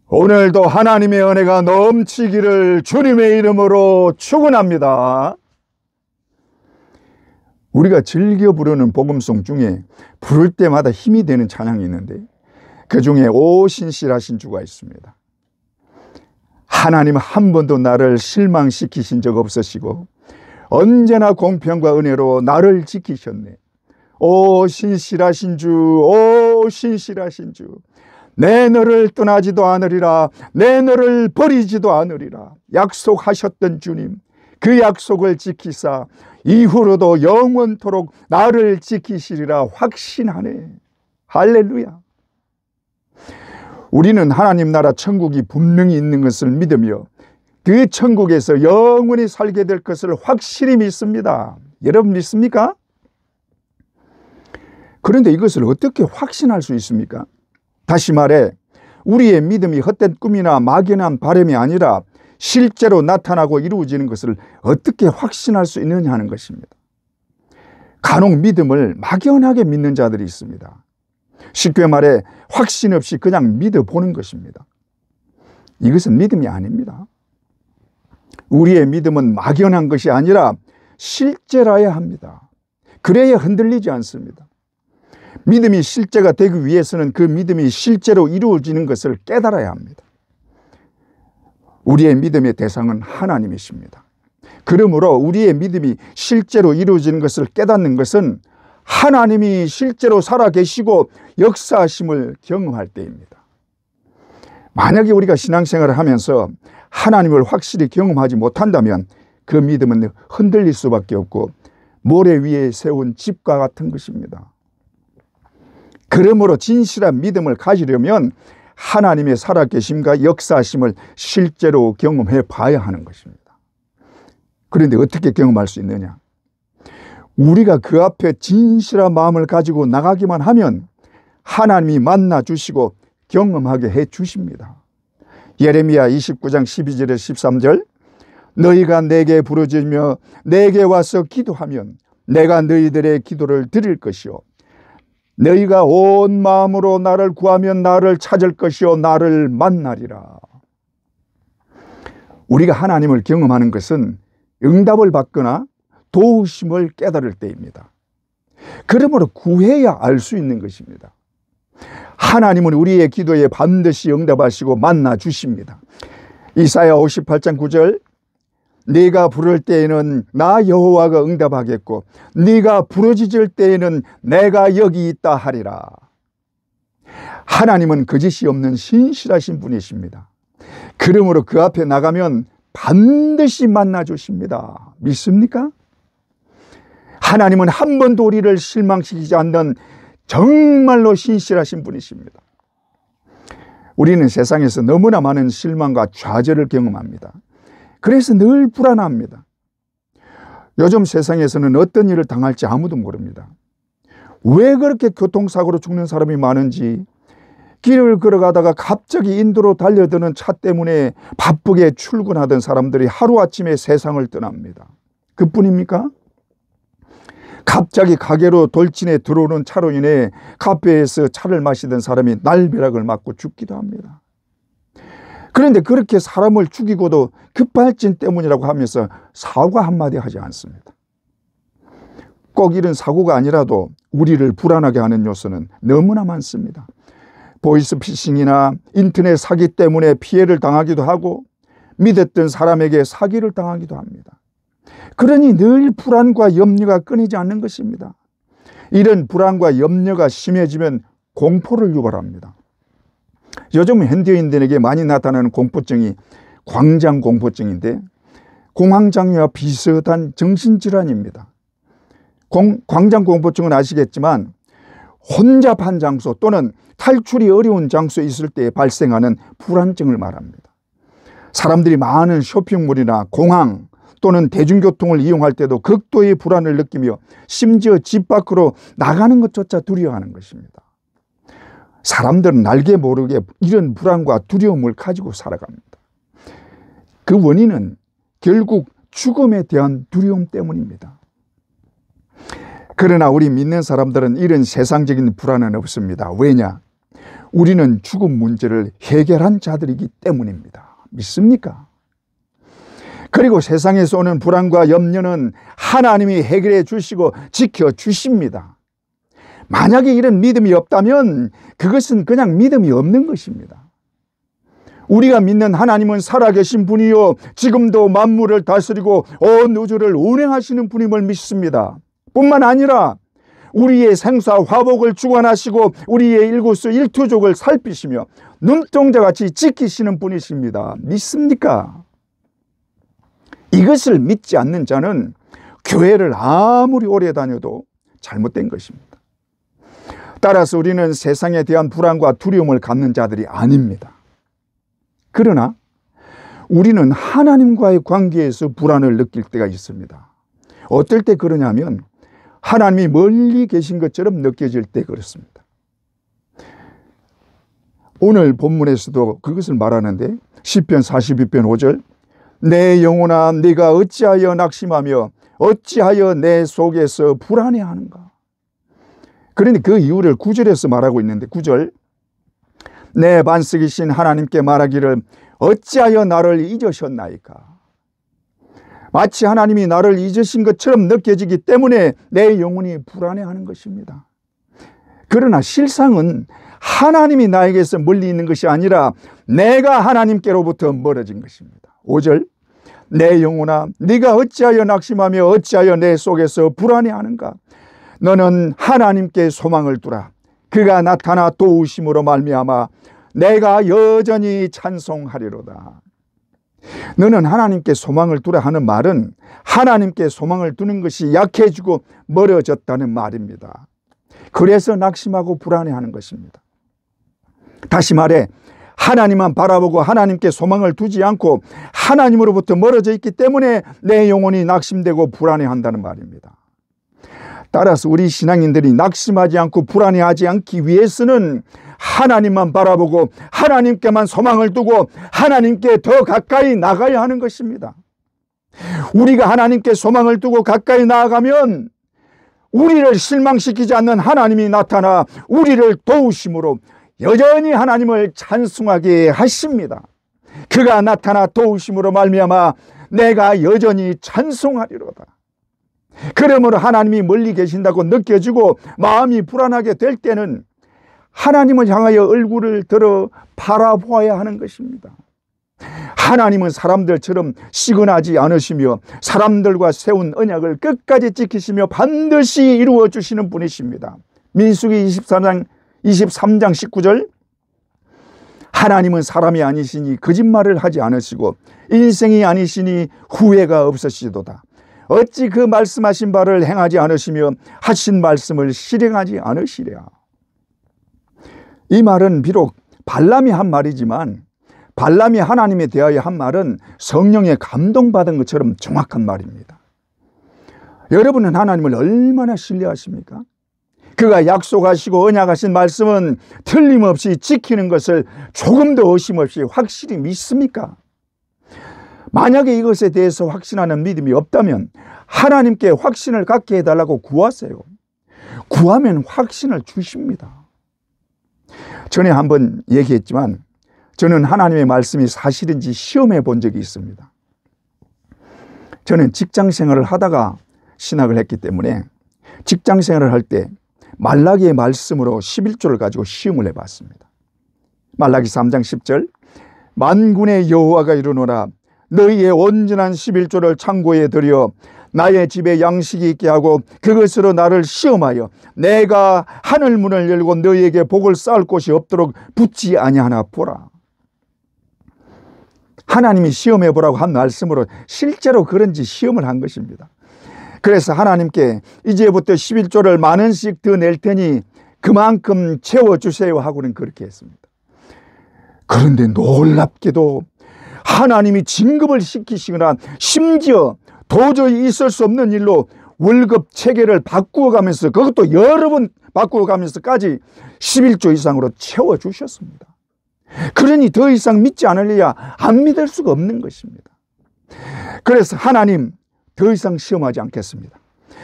오늘도 하나님의 은혜가 넘치기를 주님의 이름으로 축원합니다. 우리가 즐겨 부르는 복음송 중에 부를 때마다 힘이 되는 찬양이 있는데 그 중에 오 신실하신 주가 있습니다. 하나님 한 번도 나를 실망시키신 적 없으시고 언제나 공평과 은혜로 나를 지키셨네. 오 신실하신 주, 오 신실하신 주, 내 너를 떠나지도 않으리라, 내 너를 버리지도 않으리라 약속하셨던 주님, 그 약속을 지키사 이후로도 영원토록 나를 지키시리라 확신하네. 할렐루야. 우리는 하나님 나라 천국이 분명히 있는 것을 믿으며 그 천국에서 영원히 살게 될 것을 확실히 믿습니다. 여러분 믿습니까? 그런데 이것을 어떻게 확신할 수 있습니까? 다시 말해 우리의 믿음이 헛된 꿈이나 막연한 바람이 아니라 실제로 나타나고 이루어지는 것을 어떻게 확신할 수 있느냐 하는 것입니다. 간혹 믿음을 막연하게 믿는 자들이 있습니다. 쉽게 말해 확신 없이 그냥 믿어보는 것입니다. 이것은 믿음이 아닙니다. 우리의 믿음은 막연한 것이 아니라 실제라야 합니다. 그래야 흔들리지 않습니다. 믿음이 실제가 되기 위해서는 그 믿음이 실제로 이루어지는 것을 깨달아야 합니다. 우리의 믿음의 대상은 하나님이십니다. 그러므로 우리의 믿음이 실제로 이루어지는 것을 깨닫는 것은 하나님이 실제로 살아계시고 역사하심을 경험할 때입니다. 만약에 우리가 신앙생활을 하면서 하나님을 확실히 경험하지 못한다면 그 믿음은 흔들릴 수밖에 없고 모래 위에 세운 집과 같은 것입니다. 그러므로 진실한 믿음을 가지려면 하나님의 살아계심과 역사하심을 실제로 경험해 봐야 하는 것입니다. 그런데 어떻게 경험할 수 있느냐? 우리가 그 앞에 진실한 마음을 가지고 나가기만 하면 하나님이 만나 주시고 경험하게 해 주십니다. 예레미야 29장 12절에 13절, 너희가 내게 부르짖으며 내게 와서 기도하면 내가 너희들의 기도를 들을 것이요 너희가 온 마음으로 나를 구하면 나를 찾을 것이요 나를 만나리라. 우리가 하나님을 경험하는 것은 응답을 받거나 도우심을 깨달을 때입니다. 그러므로 구해야 알 수 있는 것입니다. 하나님은 우리의 기도에 반드시 응답하시고 만나 주십니다. 이사야 58장 9절, 네가 부를 때에는 나 여호와가 응답하겠고 네가 부르짖을 때에는 내가 여기 있다 하리라. 하나님은 거짓이 없는 신실하신 분이십니다. 그러므로 그 앞에 나가면 반드시 만나 주십니다. 믿습니까? 하나님은 한 번도 우리를 실망시키지 않는 정말로 신실하신 분이십니다. 우리는 세상에서 너무나 많은 실망과 좌절을 경험합니다. 그래서 늘 불안합니다. 요즘 세상에서는 어떤 일을 당할지 아무도 모릅니다. 왜 그렇게 교통사고로 죽는 사람이 많은지, 길을 걸어가다가 갑자기 인도로 달려드는 차 때문에 바쁘게 출근하던 사람들이 하루아침에 세상을 떠납니다. 그뿐입니까? 갑자기 가게로 돌진해 들어오는 차로 인해 카페에서 차를 마시던 사람이 날벼락을 맞고 죽기도 합니다. 그런데 그렇게 사람을 죽이고도 급발진 때문이라고 하면서 사과 한마디 하지 않습니다. 꼭 이런 사고가 아니라도 우리를 불안하게 하는 요소는 너무나 많습니다. 보이스피싱이나 인터넷 사기 때문에 피해를 당하기도 하고 믿었던 사람에게 사기를 당하기도 합니다. 그러니 늘 불안과 염려가 끊이지 않는 것입니다. 이런 불안과 염려가 심해지면 공포를 유발합니다. 요즘 현대인들에게 많이 나타나는 공포증이 광장공포증인데 공황장애와 비슷한 정신질환입니다. 광장공포증은 아시겠지만 혼잡한 장소 또는 탈출이 어려운 장소에 있을 때 발생하는 불안증을 말합니다. 사람들이 많은 쇼핑몰이나 공항 또는 대중교통을 이용할 때도 극도의 불안을 느끼며 심지어 집 밖으로 나가는 것조차 두려워하는 것입니다. 사람들은 알게 모르게 이런 불안과 두려움을 가지고 살아갑니다. 그 원인은 결국 죽음에 대한 두려움 때문입니다. 그러나 우리 믿는 사람들은 이런 세상적인 불안은 없습니다. 왜냐? 우리는 죽음 문제를 해결한 자들이기 때문입니다. 믿습니까? 그리고 세상에서 오는 불안과 염려는 하나님이 해결해 주시고 지켜 주십니다. 만약에 이런 믿음이 없다면 그것은 그냥 믿음이 없는 것입니다. 우리가 믿는 하나님은 살아계신 분이요 지금도 만물을 다스리고 온 우주를 운행하시는 분임을 믿습니다. 뿐만 아니라 우리의 생사 화복을 주관하시고 우리의 일구수 일투족을 살피시며 눈동자같이 지키시는 분이십니다. 믿습니까? 이것을 믿지 않는 자는 교회를 아무리 오래 다녀도 잘못된 것입니다. 따라서 우리는 세상에 대한 불안과 두려움을 갖는 자들이 아닙니다. 그러나 우리는 하나님과의 관계에서 불안을 느낄 때가 있습니다. 어떨 때 그러냐면 하나님이 멀리 계신 것처럼 느껴질 때 그렇습니다. 오늘 본문에서도 그것을 말하는데 시편 42편 5절 내 영혼아 네가 어찌하여 낙심하며 어찌하여 내 속에서 불안해하는가. 그러니 그 이유를 9절에서 말하고 있는데 9절 내 반석이신 하나님께 말하기를 어찌하여 나를 잊으셨나이까. 마치 하나님이 나를 잊으신 것처럼 느껴지기 때문에 내 영혼이 불안해하는 것입니다. 그러나 실상은 하나님이 나에게서 멀리 있는 것이 아니라 내가 하나님께로부터 멀어진 것입니다. 5절 내 영혼아 네가 어찌하여 낙심하며 어찌하여 내 속에서 불안해하는가. 너는 하나님께 소망을 두라. 그가 나타나 도우심으로 말미암아 내가 여전히 찬송하리로다. 너는 하나님께 소망을 두라 하는 말은 하나님께 소망을 두는 것이 약해지고 멀어졌다는 말입니다. 그래서 낙심하고 불안해하는 것입니다. 다시 말해 하나님만 바라보고 하나님께 소망을 두지 않고 하나님으로부터 멀어져 있기 때문에 내 영혼이 낙심되고 불안해한다는 말입니다. 따라서 우리 신앙인들이 낙심하지 않고 불안해하지 않기 위해서는 하나님만 바라보고 하나님께만 소망을 두고 하나님께 더 가까이 나가야 하는 것입니다. 우리가 하나님께 소망을 두고 가까이 나아가면 우리를 실망시키지 않는 하나님이 나타나 우리를 도우심으로 여전히 하나님을 찬송하게 하십니다. 그가 나타나 도우심으로 말미암아 내가 여전히 찬송하리로다. 그러므로 하나님이 멀리 계신다고 느껴지고 마음이 불안하게 될 때는 하나님을 향하여 얼굴을 들어 바라보아야 하는 것입니다. 하나님은 사람들처럼 시건하지 않으시며 사람들과 세운 언약을 끝까지 지키시며 반드시 이루어 주시는 분이십니다. 민수기 23장 19절 하나님은 사람이 아니시니 거짓말을 하지 않으시고 인생이 아니시니 후회가 없으시도다. 어찌 그 말씀하신 바를 행하지 않으시며 하신 말씀을 실행하지 않으시랴. 이 말은 비록 발람이 한 말이지만 발람이 하나님에 대하여 한 말은 성령에 감동받은 것처럼 정확한 말입니다. 여러분은 하나님을 얼마나 신뢰하십니까? 그가 약속하시고 언약하신 말씀은 틀림없이 지키는 것을 조금도 의심 없이 확실히 믿습니까? 만약에 이것에 대해서 확신하는 믿음이 없다면 하나님께 확신을 갖게 해달라고 구하세요. 구하면 확신을 주십니다. 전에 한번 얘기했지만 저는 하나님의 말씀이 사실인지 시험해 본 적이 있습니다. 저는 직장 생활을 하다가 신학을 했기 때문에 직장 생활을 할 때 말라기의 말씀으로 11조를 가지고 시험을 해봤습니다. 말라기 3장 10절 만군의 여호와가 이르노라 너희의 온전한 11조를 창고에 들여 나의 집에 양식이 있게 하고 그것으로 나를 시험하여 내가 하늘 문을 열고 너희에게 복을 쌓을 곳이 없도록 붙지 아니하나 보라. 하나님이 시험해 보라고 한 말씀으로 실제로 그런지 시험을 한 것입니다. 그래서 하나님께 이제부터 11조를 만 원씩 더 낼 테니 그만큼 채워주세요 하고는 그렇게 했습니다. 그런데 놀랍게도 하나님이 진급을 시키시거나 심지어 도저히 있을 수 없는 일로 월급 체계를 바꾸어 가면서 그것도 여러 번 바꾸어 가면서까지 11조 이상으로 채워주셨습니다. 그러니 더 이상 믿지 않으려야 안 믿을 수가 없는 것입니다. 그래서 하나님 더 이상 시험하지 않겠습니다.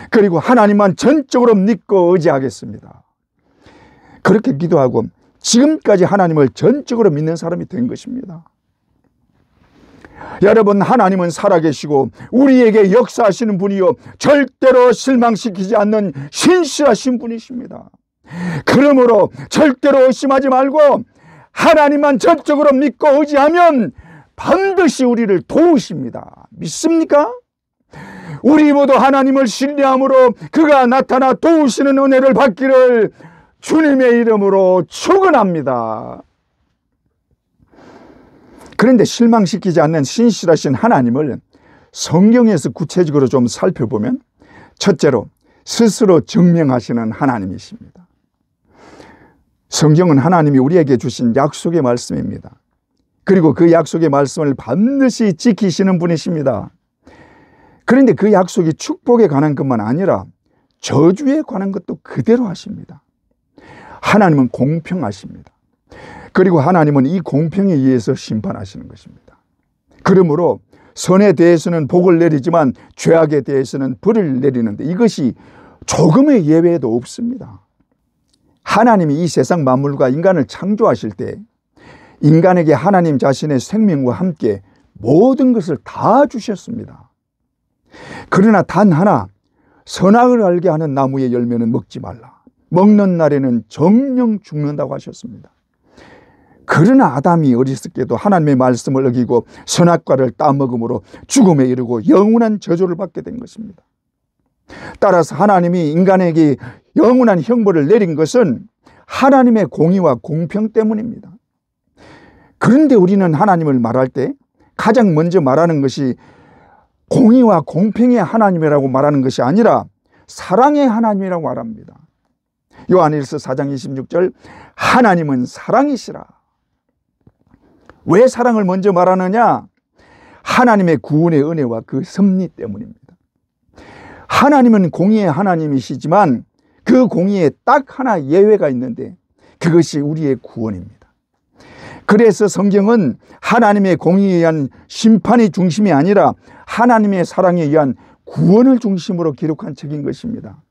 그리고 하나님만 전적으로 믿고 의지하겠습니다. 그렇게 기도하고 지금까지 하나님을 전적으로 믿는 사람이 된 것입니다. 여러분, 하나님은 살아계시고 우리에게 역사하시는 분이요 절대로 실망시키지 않는 신실하신 분이십니다. 그러므로 절대로 의심하지 말고 하나님만 전적으로 믿고 의지하면 반드시 우리를 도우십니다. 믿습니까? 우리 모두 하나님을 신뢰함으로 그가 나타나 도우시는 은혜를 받기를 주님의 이름으로 축원합니다. 그런데 실망시키지 않는 신실하신 하나님을 성경에서 구체적으로 좀 살펴보면 첫째로 스스로 증명하시는 하나님이십니다. 성경은 하나님이 우리에게 주신 약속의 말씀입니다. 그리고 그 약속의 말씀을 반드시 지키시는 분이십니다. 그런데 그 약속이 축복에 관한 것만 아니라 저주에 관한 것도 그대로 하십니다. 하나님은 공평하십니다. 그리고 하나님은 이 공평에 의해서 심판하시는 것입니다. 그러므로 선에 대해서는 복을 내리지만 죄악에 대해서는 벌을 내리는데 이것이 조금의 예외도 없습니다. 하나님이 이 세상 만물과 인간을 창조하실 때 인간에게 하나님 자신의 생명과 함께 모든 것을 다 주셨습니다. 그러나 단 하나, 선악을 알게 하는 나무의 열매는 먹지 말라. 먹는 날에는 정령 죽는다고 하셨습니다. 그러나 아담이 어리석게도 하나님의 말씀을 어기고 선악과를 따먹음으로 죽음에 이르고 영원한 저주를 받게 된 것입니다. 따라서 하나님이 인간에게 영원한 형벌을 내린 것은 하나님의 공의와 공평 때문입니다. 그런데 우리는 하나님을 말할 때 가장 먼저 말하는 것이 공의와 공평의 하나님이라고 말하는 것이 아니라 사랑의 하나님이라고 말합니다. 요한일서 4장 26절, 하나님은 사랑이시라. 왜 사랑을 먼저 말하느냐? 하나님의 구원의 은혜와 그 섭리 때문입니다. 하나님은 공의의 하나님이시지만 그 공의에 딱 하나 예외가 있는데 그것이 우리의 구원입니다. 그래서 성경은 하나님의 공의에 의한 심판이 중심이 아니라 하나님의 사랑에 의한 구원을 중심으로 기록한 책인 것입니다.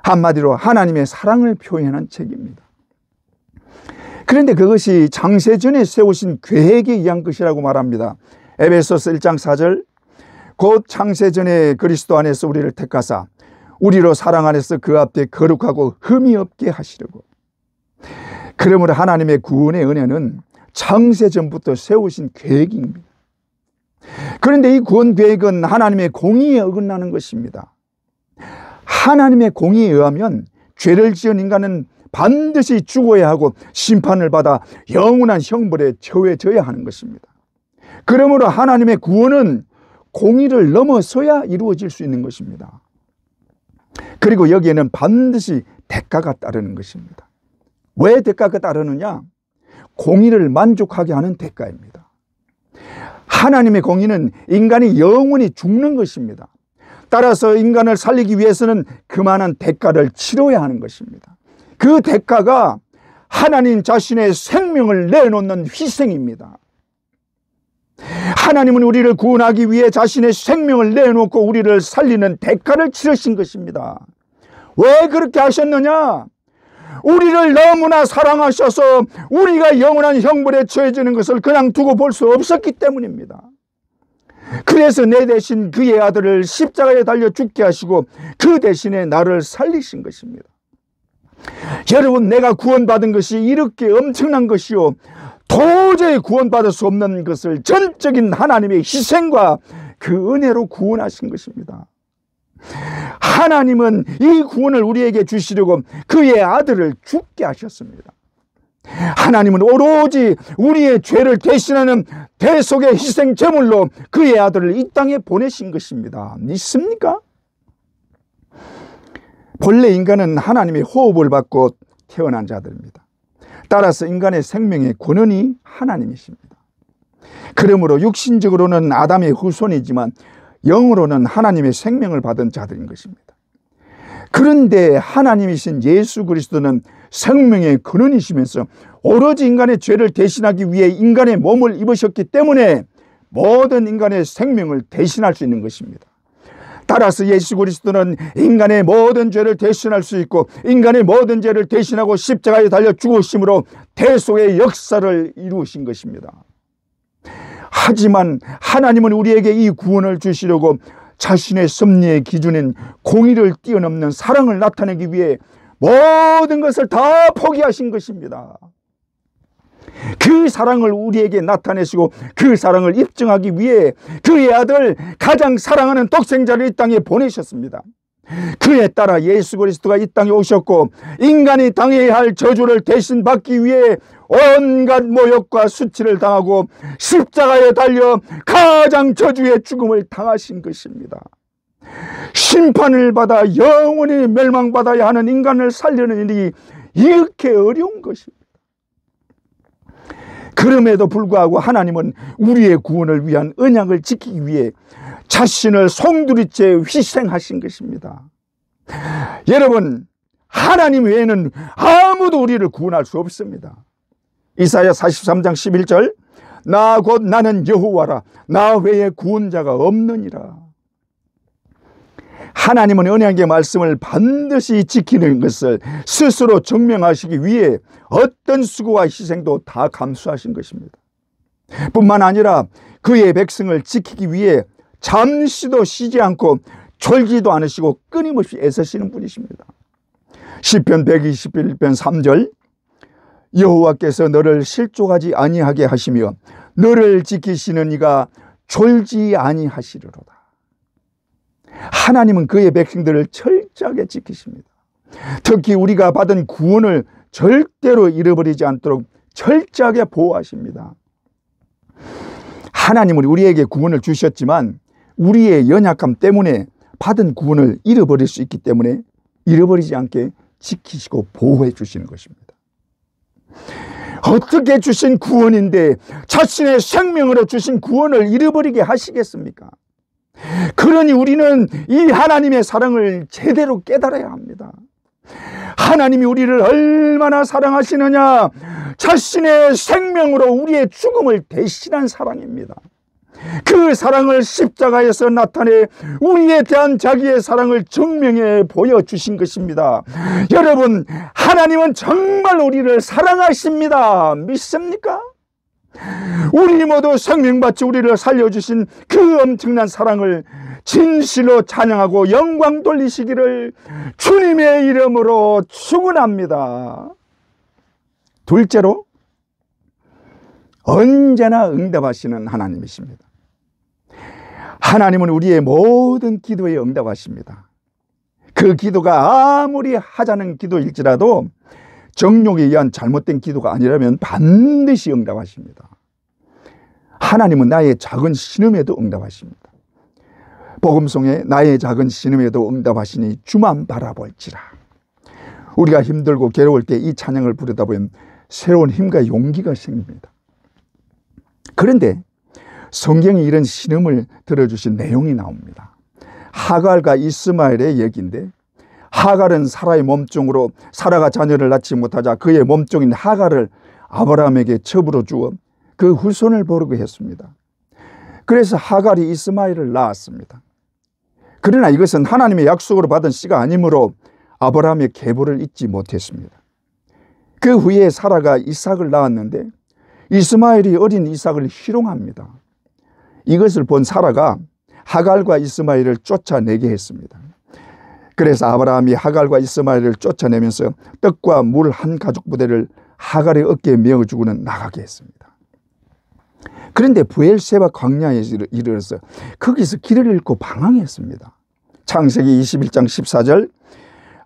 한마디로 하나님의 사랑을 표현한 책입니다. 그런데 그것이 창세전에 세우신 계획에 의한 것이라고 말합니다. 에베소서 1장 4절, 곧 창세전에 그리스도 안에서 우리를 택하사 우리로 사랑 안에서 그 앞에 거룩하고 흠이 없게 하시려고. 그러므로 하나님의 구원의 은혜는 창세전부터 세우신 계획입니다. 그런데 이 구원 계획은 하나님의 공의에 어긋나는 것입니다. 하나님의 공의에 의하면 죄를 지은 인간은 반드시 죽어야 하고 심판을 받아 영원한 형벌에 처해져야 하는 것입니다. 그러므로 하나님의 구원은 공의를 넘어서야 이루어질 수 있는 것입니다. 그리고 여기에는 반드시 대가가 따르는 것입니다. 왜 대가가 따르느냐? 공의를 만족하게 하는 대가입니다. 하나님의 공의는 인간이 영원히 죽는 것입니다. 따라서 인간을 살리기 위해서는 그만한 대가를 치러야 하는 것입니다. 그 대가가 하나님 자신의 생명을 내놓는 희생입니다. 하나님은 우리를 구원하기 위해 자신의 생명을 내놓고 우리를 살리는 대가를 치르신 것입니다. 왜 그렇게 하셨느냐? 우리를 너무나 사랑하셔서 우리가 영원한 형벌에 처해지는 것을 그냥 두고 볼 수 없었기 때문입니다. 그래서 내 대신 그의 아들을 십자가에 달려 죽게 하시고 그 대신에 나를 살리신 것입니다. 여러분, 내가 구원받은 것이 이렇게 엄청난 것이요 도저히 구원받을 수 없는 것을 전적인 하나님의 희생과 그 은혜로 구원하신 것입니다. 하나님은 이 구원을 우리에게 주시려고 그의 아들을 죽게 하셨습니다. 하나님은 오로지 우리의 죄를 대신하는 대속의 희생 제물로 그의 아들을 이 땅에 보내신 것입니다. 믿습니까? 본래 인간은 하나님의 호흡을 받고 태어난 자들입니다. 따라서 인간의 생명의 권원이 하나님이십니다. 그러므로 육신적으로는 아담의 후손이지만 영으로는 하나님의 생명을 받은 자들인 것입니다. 그런데 하나님이신 예수 그리스도는 생명의 근원이시면서 오로지 인간의 죄를 대신하기 위해 인간의 몸을 입으셨기 때문에 모든 인간의 생명을 대신할 수 있는 것입니다. 따라서 예수 그리스도는 인간의 모든 죄를 대신할 수 있고 인간의 모든 죄를 대신하고 십자가에 달려 죽으심으로 대속의 역사를 이루신 것입니다. 하지만 하나님은 우리에게 이 구원을 주시려고 자신의 섭리의 기준인 공의를 뛰어넘는 사랑을 나타내기 위해 모든 것을 다 포기하신 것입니다. 그 사랑을 우리에게 나타내시고 그 사랑을 입증하기 위해 그의 아들 가장 사랑하는 독생자를 이 땅에 보내셨습니다. 그에 따라 예수 그리스도가 이 땅에 오셨고 인간이 당해야 할 저주를 대신 받기 위해 온갖 모욕과 수치를 당하고 십자가에 달려 가장 저주의 죽음을 당하신 것입니다. 심판을 받아 영원히 멸망받아야 하는 인간을 살리는 일이 이렇게 어려운 것입니다. 그럼에도 불구하고 하나님은 우리의 구원을 위한 언약을 지키기 위해 자신을 송두리째 희생하신 것입니다. 여러분, 하나님 외에는 아무도 우리를 구원할 수 없습니다. 이사야 43장 11절 나 곧 나는 여호와라 나 외에 구원자가 없느니라. 하나님은 언약의 말씀을 반드시 지키는 것을 스스로 증명하시기 위해 어떤 수고와 희생도 다 감수하신 것입니다. 뿐만 아니라 그의 백성을 지키기 위해 잠시도 쉬지 않고 졸지도 않으시고 끊임없이 애쓰시는 분이십니다. 시편 121편 3절 여호와께서 너를 실족하지 아니하게 하시며 너를 지키시는 이가 졸지 아니하시리로다. 하나님은 그의 백성들을 철저하게 지키십니다. 특히 우리가 받은 구원을 절대로 잃어버리지 않도록 철저하게 보호하십니다. 하나님은 우리에게 구원을 주셨지만 우리의 연약함 때문에 받은 구원을 잃어버릴 수 있기 때문에 잃어버리지 않게 지키시고 보호해 주시는 것입니다. 어떻게 주신 구원인데 자신의 생명으로 주신 구원을 잃어버리게 하시겠습니까? 그러니 우리는 이 하나님의 사랑을 제대로 깨달아야 합니다. 하나님이 우리를 얼마나 사랑하시느냐, 자신의 생명으로 우리의 죽음을 대신한 사랑입니다. 그 사랑을 십자가에서 나타내 우리에 대한 자기의 사랑을 증명해 보여주신 것입니다. 여러분, 하나님은 정말 우리를 사랑하십니다. 믿습니까? 우리 모두 생명받이 우리를 살려주신 그 엄청난 사랑을 진실로 찬양하고 영광 돌리시기를 주님의 이름으로 축원합니다. 둘째로, 언제나 응답하시는 하나님이십니다. 하나님은 우리의 모든 기도에 응답하십니다. 그 기도가 아무리 하자는 기도일지라도 정욕에 의한 잘못된 기도가 아니라면 반드시 응답하십니다. 하나님은 나의 작은 신음에도 응답하십니다. 복음송에 나의 작은 신음에도 응답하시니 주만 바라볼지라. 우리가 힘들고 괴로울 때 이 찬양을 부르다 보면 새로운 힘과 용기가 생깁니다. 그런데 성경에 이런 신음을 들어주신 내용이 나옵니다. 하갈과 이스마엘의 얘기인데, 하갈은 사라의 몸종으로 사라가 자녀를 낳지 못하자 그의 몸종인 하갈을 아브라함에게 첩으로 주어 그 후손을 보르게 했습니다. 그래서 하갈이 이스마엘을 낳았습니다. 그러나 이것은 하나님의 약속으로 받은 씨가 아니므로 아브라함의 계보를 잊지 못했습니다. 그 후에 사라가 이삭을 낳았는데 이스마엘이 어린 이삭을 희롱합니다. 이것을 본 사라가 하갈과 이스마엘을 쫓아내게 했습니다. 그래서 아브라함이 하갈과 이스마엘을 쫓아내면서 떡과 물 한 가죽 부대를 하갈의 어깨에 메어주고는 나가게 했습니다. 그런데 브엘세바 광야에 이르러서 거기서 길을 잃고 방황했습니다. 창세기 21장 14절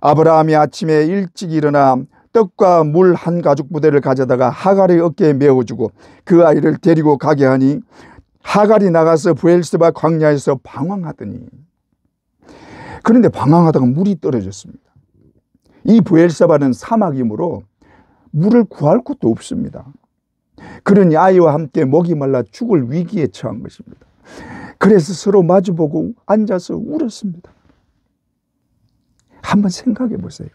아브라함이 아침에 일찍 일어나 떡과 물 한 가죽 부대를 가져다가 하갈의 어깨에 메어주고 그 아이를 데리고 가게 하니 하갈이 나가서 브엘세바 광야에서 방황하더니, 그런데 방황하다가 물이 떨어졌습니다. 이 브엘세바는 사막이므로 물을 구할 곳도 없습니다. 그러니 아이와 함께 목이 말라 죽을 위기에 처한 것입니다. 그래서 서로 마주보고 앉아서 울었습니다. 한번 생각해 보세요.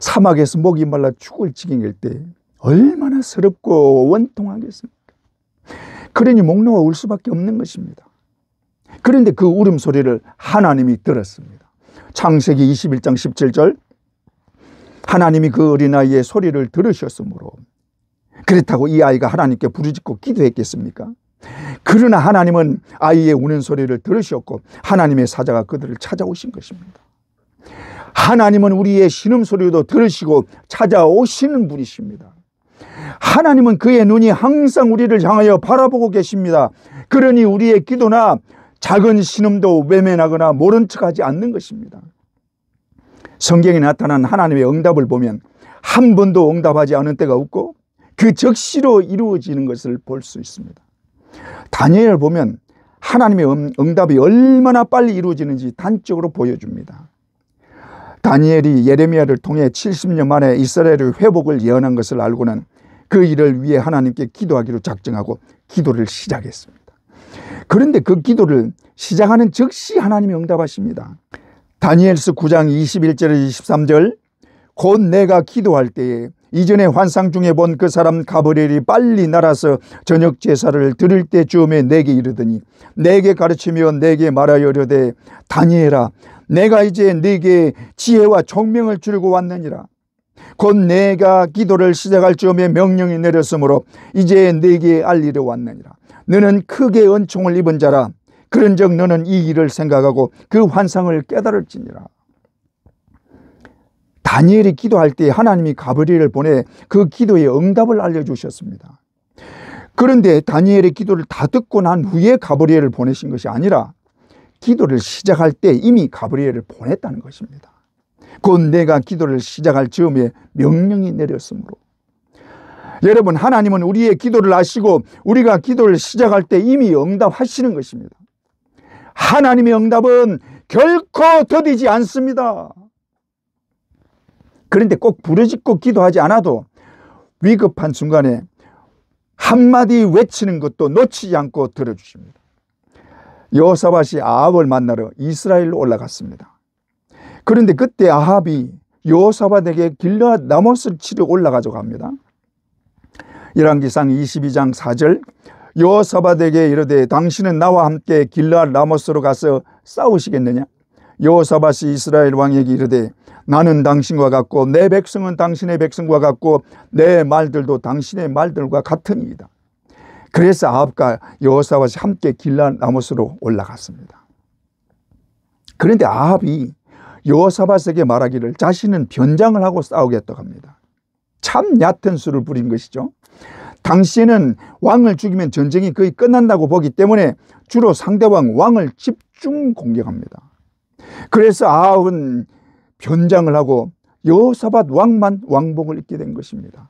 사막에서 목이 말라 죽을 지경일 때 얼마나 서럽고 원통하겠습니까? 그러니 목 놓아 울 수밖에 없는 것입니다. 그런데 그 울음소리를 하나님이 들었습니다. 창세기 21장 17절, 하나님이 그 어린아이의 소리를 들으셨으므로, 그렇다고 이 아이가 하나님께 부르짖고 기도했겠습니까? 그러나 하나님은 아이의 우는 소리를 들으셨고 하나님의 사자가 그들을 찾아오신 것입니다. 하나님은 우리의 신음소리도 들으시고 찾아오시는 분이십니다. 하나님은 그의 눈이 항상 우리를 향하여 바라보고 계십니다. 그러니 우리의 기도나 작은 신음도 외면하거나 모른 척하지 않는 것입니다. 성경에 나타난 하나님의 응답을 보면 한 번도 응답하지 않은 때가 없고 그 적시로 이루어지는 것을 볼 수 있습니다. 다니엘을 보면 하나님의 응답이 얼마나 빨리 이루어지는지 단적으로 보여줍니다. 다니엘이 예레미야를 통해 70년 만에 이스라엘의 회복을 예언한 것을 알고는 그 일을 위해 하나님께 기도하기로 작정하고 기도를 시작했습니다. 그런데 그 기도를 시작하는 즉시 하나님이 응답하십니다. 다니엘서 9장 21절에서 23절, 곧 내가 기도할 때에 이전에 환상 중에 본 그 사람 가브리엘이 빨리 날아서 저녁 제사를 드릴 때쯤에 내게 이르더니 내게 가르치며 내게 말하여 이르되 다니엘아, 내가 이제 네게 지혜와 총명을 주려고 왔느니라. 곧 내가 기도를 시작할 즈음에 명령이 내렸으므로 이제 네게 알리려 왔느니라. 너는 크게 은총을 입은 자라. 그런즉 너는 이 일을 생각하고 그 환상을 깨달을지니라. 다니엘이 기도할 때 하나님이 가브리엘을 보내 그 기도의 응답을 알려주셨습니다. 그런데 다니엘의 기도를 다 듣고 난 후에 가브리엘을 보내신 것이 아니라 기도를 시작할 때 이미 가브리엘을 보냈다는 것입니다. 곧 내가 기도를 시작할 즈음에 명령이 내렸으므로. 여러분, 하나님은 우리의 기도를 아시고 우리가 기도를 시작할 때 이미 응답하시는 것입니다. 하나님의 응답은 결코 더디지 않습니다. 그런데 꼭 부르짖고 기도하지 않아도 위급한 순간에 한마디 외치는 것도 놓치지 않고 들어주십니다. 여호사밧이 아합을 만나러 이스라엘로 올라갔습니다. 그런데 그때 아합이 여호사밧에게 길르앗 라못을 치러 올라가자고 합니다. 열왕기상 22장 4절, 여호사밧에게 이르되 당신은 나와 함께 길르앗 라못으로 가서 싸우시겠느냐? 여호사밧이 이스라엘 왕에게 이르되 나는 당신과 같고 내 백성은 당신의 백성과 같고 내 말들도 당신의 말들과 같으니이다. 그래서 아합과 여호사밧이 함께 길르앗 라못으로 올라갔습니다. 그런데 아합이 여호사밧에게 말하기를 자신은 변장을 하고 싸우겠다고 합니다. 참 얕은 수를 부린 것이죠. 당시에는 왕을 죽이면 전쟁이 거의 끝난다고 보기 때문에 주로 상대방 왕을 집중 공격합니다. 그래서 아합은 변장을 하고 여호사밧 왕만 왕복을 입게 된 것입니다.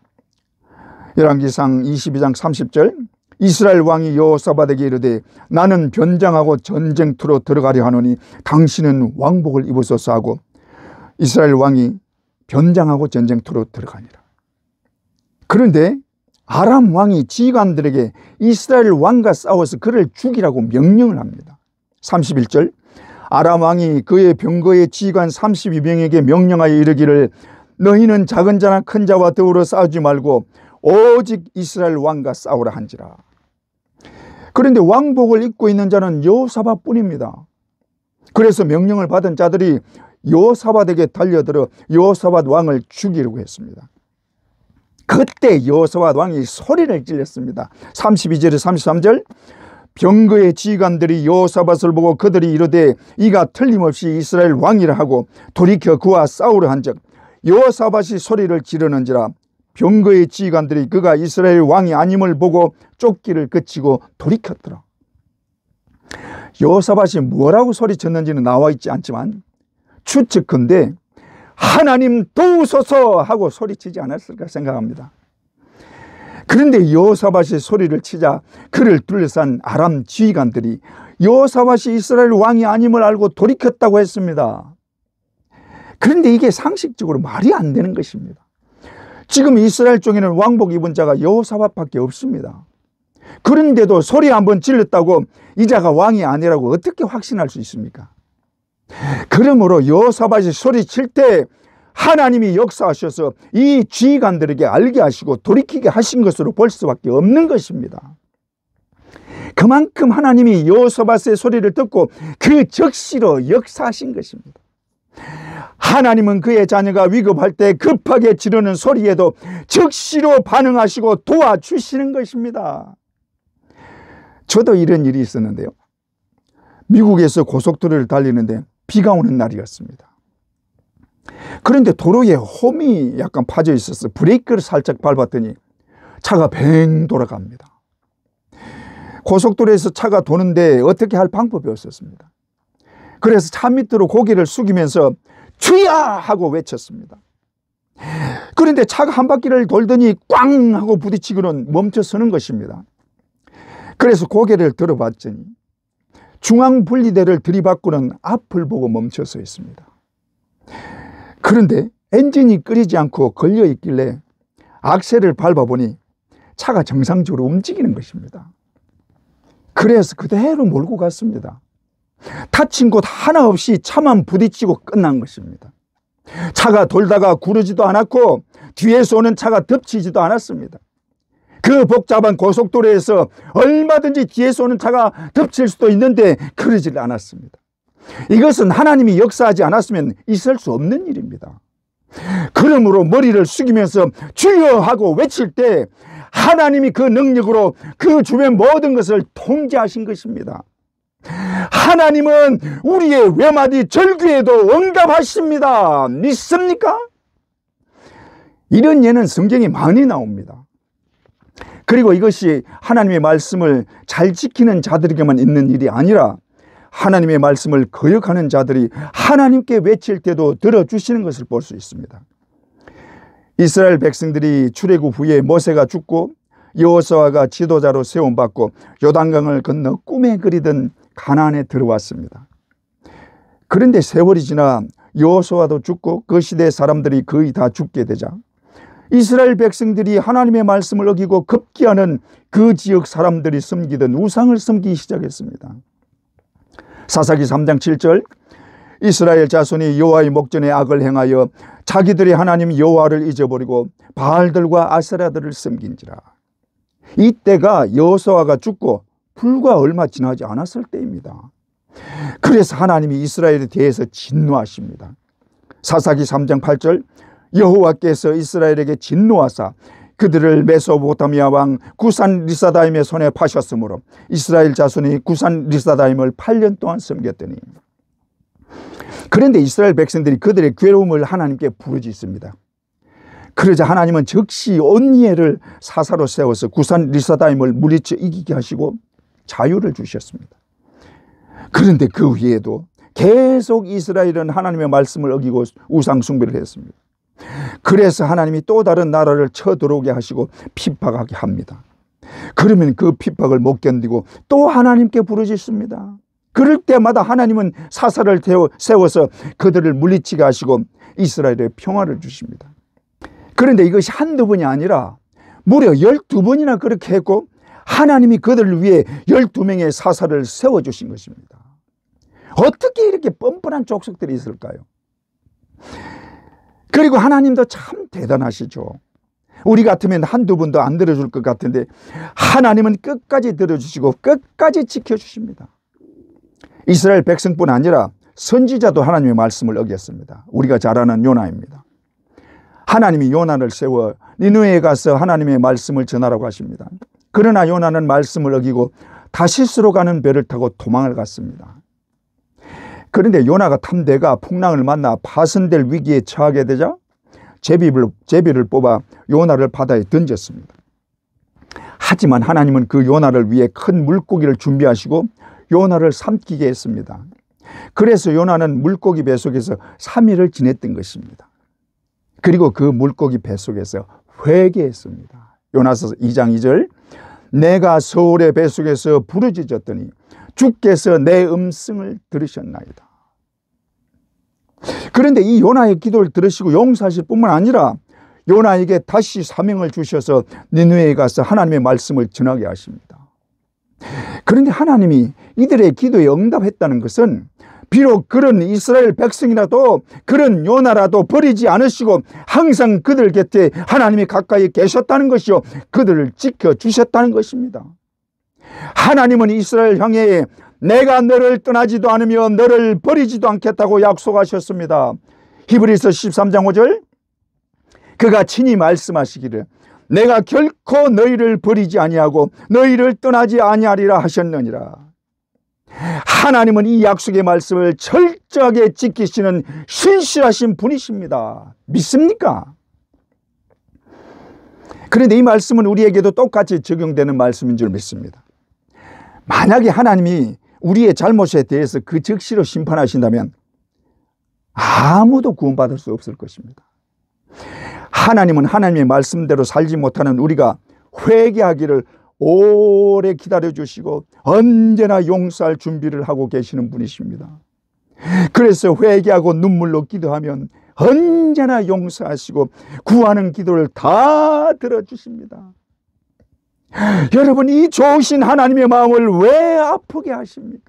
열왕기상 22장 30절, 이스라엘 왕이 여호사밧에게 이르되 나는 변장하고 전쟁터로 들어가려 하노니 당신은 왕복을 입으소서 하고 이스라엘 왕이 변장하고 전쟁터로 들어가니라. 그런데 아람 왕이 지휘관들에게 이스라엘 왕과 싸워서 그를 죽이라고 명령을 합니다. 31절, 아람 왕이 그의 병거의 지휘관 32명에게 명령하여 이르기를 너희는 작은 자나 큰 자와 더불어 싸우지 말고 오직 이스라엘 왕과 싸우라 한지라. 그런데 왕복을 입고 있는 자는 여호사밧 뿐입니다. 그래서 명령을 받은 자들이 여호사밧에게 달려들어 여호사밧 왕을 죽이려고 했습니다. 그때 여호사밧 왕이 소리를 질렀습니다. 32절에 33절, 병거의 지휘관들이 여호사밧을 보고 그들이 이르되 이가 틀림없이 이스라엘 왕이라 하고 돌이켜 그와 싸우려 한즉 여호사밧이 소리를 지르는지라 병거의 지휘관들이 그가 이스라엘 왕이 아님을 보고 쫓기를 그치고 돌이켰더라. 여호사밧이 뭐라고 소리쳤는지는 나와 있지 않지만 추측컨대 하나님 도우소서 하고 소리치지 않았을까 생각합니다. 그런데 여호사밧이 소리를 치자 그를 둘러싼 아람 지휘관들이 여호사밧이 이스라엘 왕이 아님을 알고 돌이켰다고 했습니다. 그런데 이게 상식적으로 말이 안 되는 것입니다. 지금 이스라엘 쪽에는 왕복 입은 자가 여호사밧밖에 없습니다. 그런데도 소리 한번 질렀다고 이 자가 왕이 아니라고 어떻게 확신할 수 있습니까? 그러므로 여호사밧이 소리칠 때 하나님이 역사하셔서 이 지휘관들에게 알게 하시고 돌이키게 하신 것으로 볼 수밖에 없는 것입니다. 그만큼 하나님이 여호사밧의 소리를 듣고 그 즉시로 역사하신 것입니다. 하나님은 그의 자녀가 위급할 때 급하게 지르는 소리에도 즉시로 반응하시고 도와주시는 것입니다. 저도 이런 일이 있었는데요. 미국에서 고속도로를 달리는데 비가 오는 날이었습니다. 그런데 도로에 홈이 약간 파져 있어서 브레이크를 살짝 밟았더니 차가 뱅 돌아갑니다. 고속도로에서 차가 도는데 어떻게 할 방법이 없었습니다. 그래서 차 밑으로 고개를 숙이면서 주야! 하고 외쳤습니다. 그런데 차가 한 바퀴를 돌더니 꽝! 하고 부딪히고는 멈춰서는 것입니다. 그래서 고개를 들어봤더니 중앙분리대를 들이받고는 앞을 보고 멈춰서 있습니다. 그런데 엔진이 끄리지 않고 걸려 있길래 악셀을 밟아보니 차가 정상적으로 움직이는 것입니다. 그래서 그대로 몰고 갔습니다. 다친 곳 하나 없이 차만 부딪히고 끝난 것입니다. 차가 돌다가 구르지도 않았고 뒤에서 오는 차가 덮치지도 않았습니다. 그 복잡한 고속도로에서 얼마든지 뒤에서 오는 차가 덮칠 수도 있는데 그러질 않았습니다. 이것은 하나님이 역사하지 않았으면 있을 수 없는 일입니다. 그러므로 머리를 숙이면서 주여 하고 외칠 때 하나님이 그 능력으로 그 주변 모든 것을 통제하신 것입니다. 하나님은 우리의 외마디 절규에도 응답하십니다. 믿습니까? 이런 예는 성경에 많이 나옵니다. 그리고 이것이 하나님의 말씀을 잘 지키는 자들에게만 있는 일이 아니라 하나님의 말씀을 거역하는 자들이 하나님께 외칠 때도 들어주시는 것을 볼 수 있습니다. 이스라엘 백성들이 출애굽 후에 모세가 죽고 여호수아가 지도자로 세움받고 요단강을 건너 꿈에 그리던 가나안에 들어왔습니다. 그런데 세월이 지나 여호수아도 죽고 그 시대 사람들이 거의 다 죽게 되자 이스라엘 백성들이 하나님의 말씀을 어기고 급기야는 그 지역 사람들이 섬기던 우상을 섬기기 시작했습니다. 사사기 3장 7절 이스라엘 자손이 여호와의 목전에 악을 행하여 자기들의 하나님 여호와를 잊어버리고 바알들과 아세라들을 섬긴지라. 이때가 여호수아가 죽고 불과 얼마 지나지 않았을 때입니다. 그래서 하나님이 이스라엘에 대해서 진노하십니다. 사사기 3장 8절 여호와께서 이스라엘에게 진노하사 그들을 메소포타미아 왕 구산 리사다임의 손에 파셨으므로 이스라엘 자손이 구산 리사다임을 8년 동안 섬겼더니 그런데 이스라엘 백성들이 그들의 괴로움을 하나님께 부르짖습니다. 그러자 하나님은 즉시 온니엘을 사사로 세워서 구산 리사다임을 물리쳐 이기게 하시고 자유를 주셨습니다. 그런데 그 위에도 계속 이스라엘은 하나님의 말씀을 어기고 우상 숭배를 했습니다. 그래서 하나님이 또 다른 나라를 쳐들어오게 하시고 핍박하게 합니다. 그러면 그 핍박을 못 견디고 또 하나님께 부르짖습니다. 그럴 때마다 하나님은 사사를 세워서 그들을 물리치게 하시고 이스라엘에 평화를 주십니다. 그런데 이것이 한두 번이 아니라 무려 12번이나 그렇게 했고 하나님이 그들을 위해 12명의 사사를 세워주신 것입니다. 어떻게 이렇게 뻔뻔한 족속들이 있을까요? 그리고 하나님도 참 대단하시죠. 우리 같으면 한두 번도 안 들어줄 것 같은데 하나님은 끝까지 들어주시고 끝까지 지켜주십니다. 이스라엘 백성뿐 아니라 선지자도 하나님의 말씀을 어겼습니다. 우리가 잘 아는 요나입니다. 하나님이 요나를 세워 니느웨에 가서 하나님의 말씀을 전하라고 하십니다. 그러나 요나는 말씀을 어기고 다시스로 가는 배를 타고 도망을 갔습니다. 그런데 요나가 탐대가 풍랑을 만나 파손될 위기에 처하게 되자 제비를 뽑아 요나를 바다에 던졌습니다. 하지만 하나님은 그 요나를 위해 큰 물고기를 준비하시고 요나를 삼키게 했습니다. 그래서 요나는 물고기 뱃속에서 3일을 지냈던 것입니다. 그리고 그 물고기 뱃속에서 회개했습니다. 요나서 2장 2절 내가 서울의 뱃속에서 부르짖었더니 주께서 내 음성을 들으셨나이다. 그런데 이 요나의 기도를 들으시고 용서하실 뿐만 아니라 요나에게 다시 사명을 주셔서 니느웨에 가서 하나님의 말씀을 전하게 하십니다. 그런데 하나님이 이들의 기도에 응답했다는 것은 비록 그런 이스라엘 백성이라도 그런 요나라도 버리지 않으시고 항상 그들 곁에 하나님이 가까이 계셨다는 것이요 그들을 지켜주셨다는 것입니다. 하나님은 이스라엘 향해 내가 너를 떠나지도 않으며 너를 버리지도 않겠다고 약속하셨습니다. 히브리서 13장 5절, 그가 친히 말씀하시기를 내가 결코 너희를 버리지 아니하고 너희를 떠나지 아니하리라 하셨느니라. 하나님은 이 약속의 말씀을 철저하게 지키시는 신실하신 분이십니다. 믿습니까? 그런데 이 말씀은 우리에게도 똑같이 적용되는 말씀인 줄 믿습니다. 만약에 하나님이 우리의 잘못에 대해서 그 즉시로 심판하신다면 아무도 구원받을 수 없을 것입니다. 하나님은 하나님의 말씀대로 살지 못하는 우리가 회개하기를 오래 기다려주시고 언제나 용서할 준비를 하고 계시는 분이십니다. 그래서 회개하고 눈물로 기도하면 언제나 용서하시고 구하는 기도를 다 들어주십니다. 여러분, 이 좋으신 하나님의 마음을 왜 아프게 하십니까?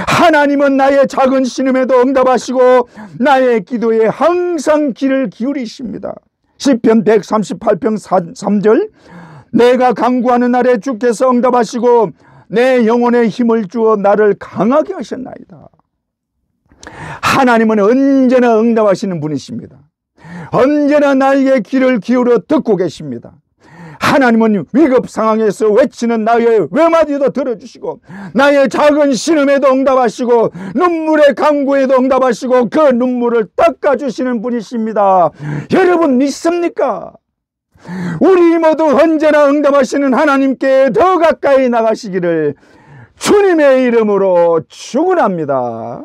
하나님은 나의 작은 신음에도 응답하시고 나의 기도에 항상 귀를 기울이십니다. 시편 138편 3절, 내가 간구하는 날에 주께서 응답하시고 내 영혼에 힘을 주어 나를 강하게 하셨나이다. 하나님은 언제나 응답하시는 분이십니다. 언제나 나에게 귀를 기울여 듣고 계십니다. 하나님은 위급 상황에서 외치는 나의 외마디도 들어주시고 나의 작은 신음에도 응답하시고 눈물의 간구에도 응답하시고 그 눈물을 닦아주시는 분이십니다. 여러분 믿습니까? 우리 모두 언제나 응답하시는 하나님께 더 가까이 나가시기를 주님의 이름으로 축원합니다.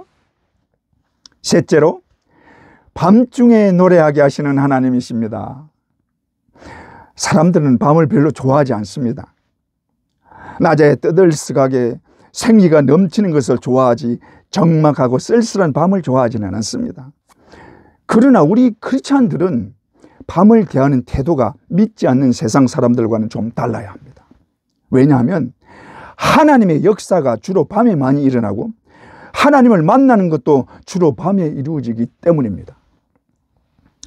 셋째로, 밤중에 노래하게 하시는 하나님이십니다. 사람들은 밤을 별로 좋아하지 않습니다. 낮에 떠들썩하게 생기가 넘치는 것을 좋아하지 적막하고 쓸쓸한 밤을 좋아하지는 않습니다. 그러나 우리 크리스찬들은 밤을 대하는 태도가 믿지 않는 세상 사람들과는 좀 달라야 합니다. 왜냐하면 하나님의 역사가 주로 밤에 많이 일어나고 하나님을 만나는 것도 주로 밤에 이루어지기 때문입니다.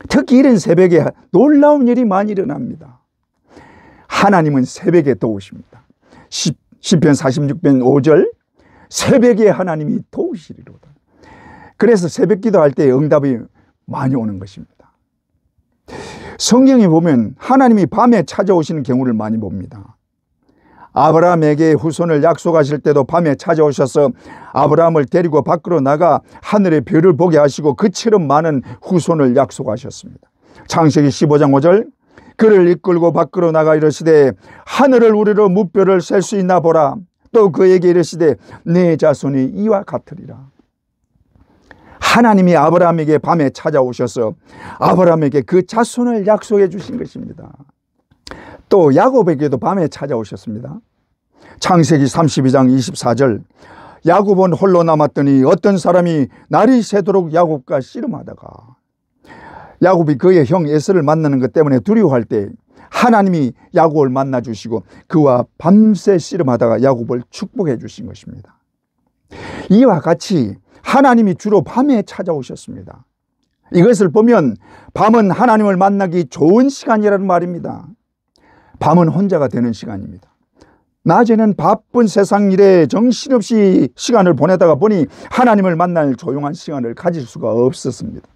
특히 이른 새벽에 놀라운 일이 많이 일어납니다. 하나님은 새벽에 도우십니다. 시편 46편 5절, 새벽에 하나님이 도우시리로다. 그래서 새벽 기도할 때 응답이 많이 오는 것입니다. 성경에 보면 하나님이 밤에 찾아오시는 경우를 많이 봅니다. 아브라함에게 후손을 약속하실 때도 밤에 찾아오셔서 아브라함을 데리고 밖으로 나가 하늘의 별을 보게 하시고 그처럼 많은 후손을 약속하셨습니다. 창세기 15장 5절, 그를 이끌고 밖으로 나가 이르시되 하늘을 우리로 무뼈를 셀 수 있나 보라. 또 그에게 이르시되 내 자손이 이와 같으리라. 하나님이 아브라함에게 밤에 찾아오셔서 아브라함에게 그 자손을 약속해 주신 것입니다. 또 야곱에게도 밤에 찾아오셨습니다. 창세기 32장 24절, 야곱은 홀로 남았더니 어떤 사람이 날이 새도록 야곱과 씨름하다가, 야곱이 그의 형 에서를 만나는 것 때문에 두려워할 때 하나님이 야곱을 만나 주시고 그와 밤새 씨름하다가 야곱을 축복해 주신 것입니다. 이와 같이 하나님이 주로 밤에 찾아오셨습니다. 이것을 보면 밤은 하나님을 만나기 좋은 시간이라는 말입니다. 밤은 혼자가 되는 시간입니다. 낮에는 바쁜 세상 일에 정신없이 시간을 보내다가 보니 하나님을 만날 조용한 시간을 가질 수가 없었습니다.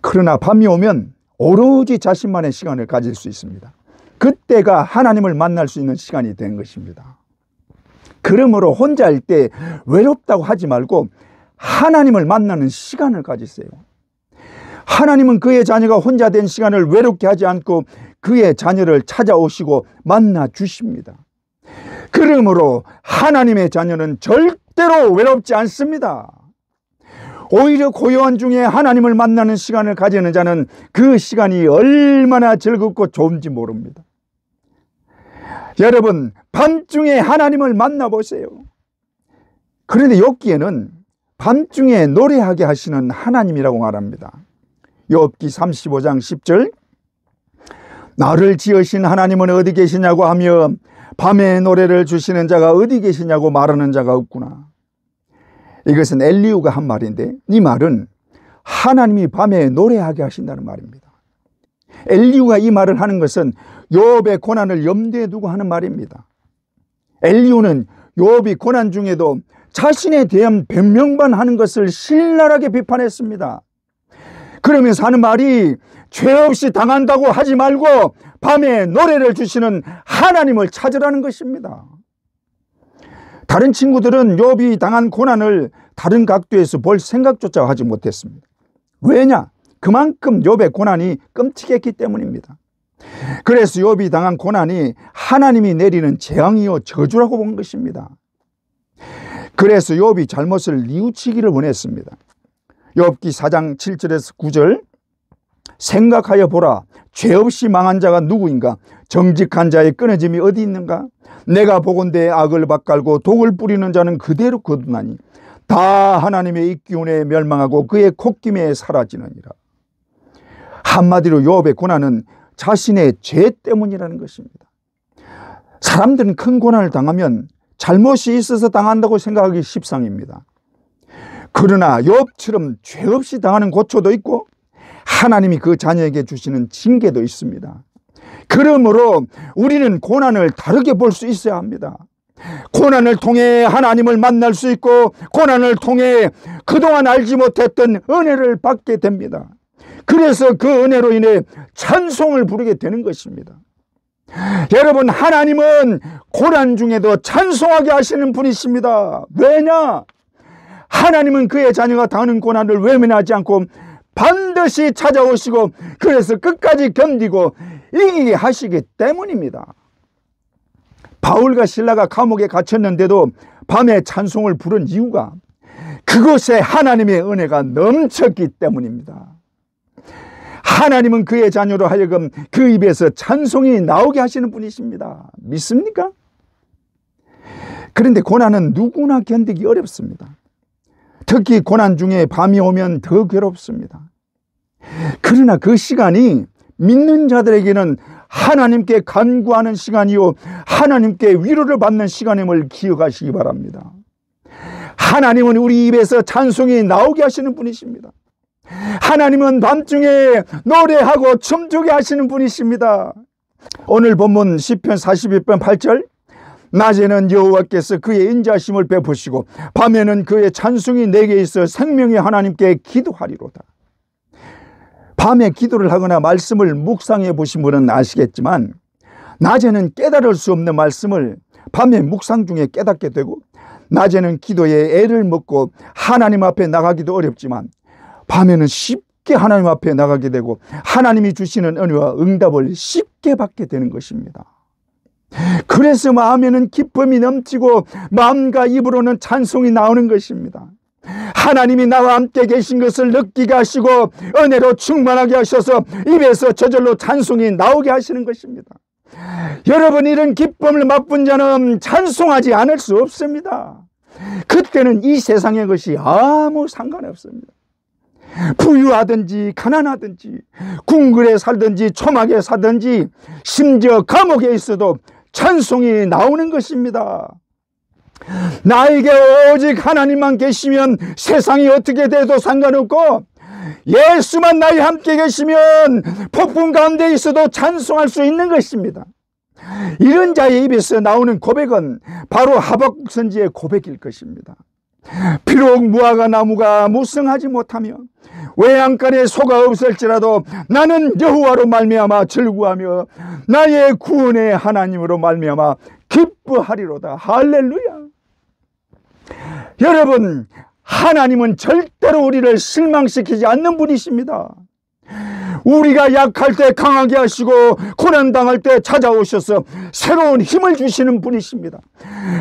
그러나 밤이 오면 오로지 자신만의 시간을 가질 수 있습니다. 그때가 하나님을 만날 수 있는 시간이 된 것입니다. 그러므로 혼자일 때 외롭다고 하지 말고 하나님을 만나는 시간을 가지세요. 하나님은 그의 자녀가 혼자 된 시간을 외롭게 하지 않고 그의 자녀를 찾아오시고 만나 주십니다. 그러므로 하나님의 자녀는 절대로 외롭지 않습니다. 오히려 고요한 중에 하나님을 만나는 시간을 가지는 자는 그 시간이 얼마나 즐겁고 좋은지 모릅니다. 여러분, 밤중에 하나님을 만나보세요. 그런데 욥기에는 밤중에 노래하게 하시는 하나님이라고 말합니다. 욥기 35장 10절, 나를 지으신 하나님은 어디 계시냐고 하며 밤에 노래를 주시는 자가 어디 계시냐고 말하는 자가 없구나. 이것은 엘리후가 한 말인데 이 말은 하나님이 밤에 노래하게 하신다는 말입니다. 엘리후가 이 말을 하는 것은 욥의 고난을 염두에 두고 하는 말입니다. 엘리후는 욥이 고난 중에도 자신에 대한 변명만 하는 것을 신랄하게 비판했습니다. 그러면서 하는 말이 죄 없이 당한다고 하지 말고 밤에 노래를 주시는 하나님을 찾으라는 것입니다. 다른 친구들은 욥이 당한 고난을 다른 각도에서 볼 생각조차 하지 못했습니다. 왜냐? 그만큼 욥의 고난이 끔찍했기 때문입니다. 그래서 욥이 당한 고난이 하나님이 내리는 재앙이요 저주라고 본 것입니다. 그래서 욥이 잘못을 뉘우치기를 원했습니다. 욥기 4장 7절에서 9절, 생각하여 보라, 죄 없이 망한 자가 누구인가? 정직한 자의 끊어짐이 어디 있는가? 내가 보건대 악을 밭갈고 독을 뿌리는 자는 그대로 거두나니 다 하나님의 입기운에 멸망하고 그의 콧김에 사라지느니라. 한마디로 욥의 고난은 자신의 죄 때문이라는 것입니다. 사람들은 큰 고난을 당하면 잘못이 있어서 당한다고 생각하기 십상입니다. 그러나 욥처럼 죄 없이 당하는 고초도 있고 하나님이 그 자녀에게 주시는 징계도 있습니다. 그러므로 우리는 고난을 다르게 볼 수 있어야 합니다. 고난을 통해 하나님을 만날 수 있고 고난을 통해 그동안 알지 못했던 은혜를 받게 됩니다. 그래서 그 은혜로 인해 찬송을 부르게 되는 것입니다. 여러분, 하나님은 고난 중에도 찬송하게 하시는 분이십니다. 왜냐? 하나님은 그의 자녀가 당하는 고난을 외면하지 않고 반드시 찾아오시고 그래서 끝까지 견디고 이기게 하시기 때문입니다. 바울과 실라가 감옥에 갇혔는데도 밤에 찬송을 부른 이유가 그곳에 하나님의 은혜가 넘쳤기 때문입니다. 하나님은 그의 자녀로 하여금 그 입에서 찬송이 나오게 하시는 분이십니다. 믿습니까? 그런데 고난은 누구나 견디기 어렵습니다. 특히 고난 중에 밤이 오면 더 괴롭습니다. 그러나 그 시간이 믿는 자들에게는 하나님께 간구하는 시간이요 하나님께 위로를 받는 시간임을 기억하시기 바랍니다. 하나님은 우리 입에서 찬송이 나오게 하시는 분이십니다. 하나님은 밤중에 노래하고 춤추게 하시는 분이십니다. 오늘 본문 시편 42편 8절, 낮에는 여호와께서 그의 인자심을 베푸시고 밤에는 그의 찬송이 내게 있어 생명의 하나님께 기도하리로다. 밤에 기도를 하거나 말씀을 묵상해 보신 분은 아시겠지만 낮에는 깨달을 수 없는 말씀을 밤에 묵상 중에 깨닫게 되고 낮에는 기도에 애를 먹고 하나님 앞에 나가기도 어렵지만 밤에는 쉽게 하나님 앞에 나가게 되고 하나님이 주시는 은혜와 응답을 쉽게 받게 되는 것입니다. 그래서 마음에는 기쁨이 넘치고 마음과 입으로는 찬송이 나오는 것입니다. 하나님이 나와 함께 계신 것을 느끼게 하시고 은혜로 충만하게 하셔서 입에서 저절로 찬송이 나오게 하시는 것입니다. 여러분, 이런 기쁨을 맛본 자는 찬송하지 않을 수 없습니다. 그때는 이 세상의 것이 아무 상관이 없습니다. 부유하든지 가난하든지 궁궐에 살든지 초막에 사든지 심지어 감옥에 있어도 찬송이 나오는 것입니다. 나에게 오직 하나님만 계시면 세상이 어떻게 돼도 상관없고 예수만 나와 함께 계시면 폭풍 가운데 있어도 찬송할 수 있는 것입니다. 이런 자의 입에서 나오는 고백은 바로 하박국 선지의 고백일 것입니다. 비록 무화과 나무가 무성하지 못하며 외양간에 소가 없을지라도 나는 여호와로 말미암아 즐거워하며 나의 구원의 하나님으로 말미암아 기뻐하리로다. 할렐루야. 여러분, 하나님은 절대로 우리를 실망시키지 않는 분이십니다. 우리가 약할 때 강하게 하시고 고난당할 때 찾아오셔서 새로운 힘을 주시는 분이십니다.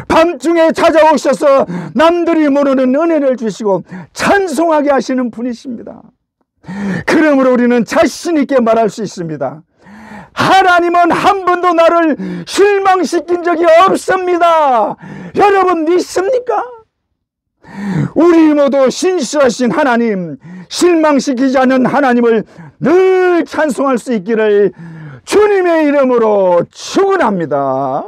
밤중에 찾아오셔서 남들이 모르는 은혜를 주시고 찬송하게 하시는 분이십니다. 그러므로 우리는 자신 있게 말할 수 있습니다. 하나님은 한 번도 나를 실망시킨 적이 없습니다. 여러분, 믿습니까? 우리 모두 신실하신 하나님, 실망시키지 않는 하나님을 늘 찬송할 수 있기를 주님의 이름으로 축원합니다.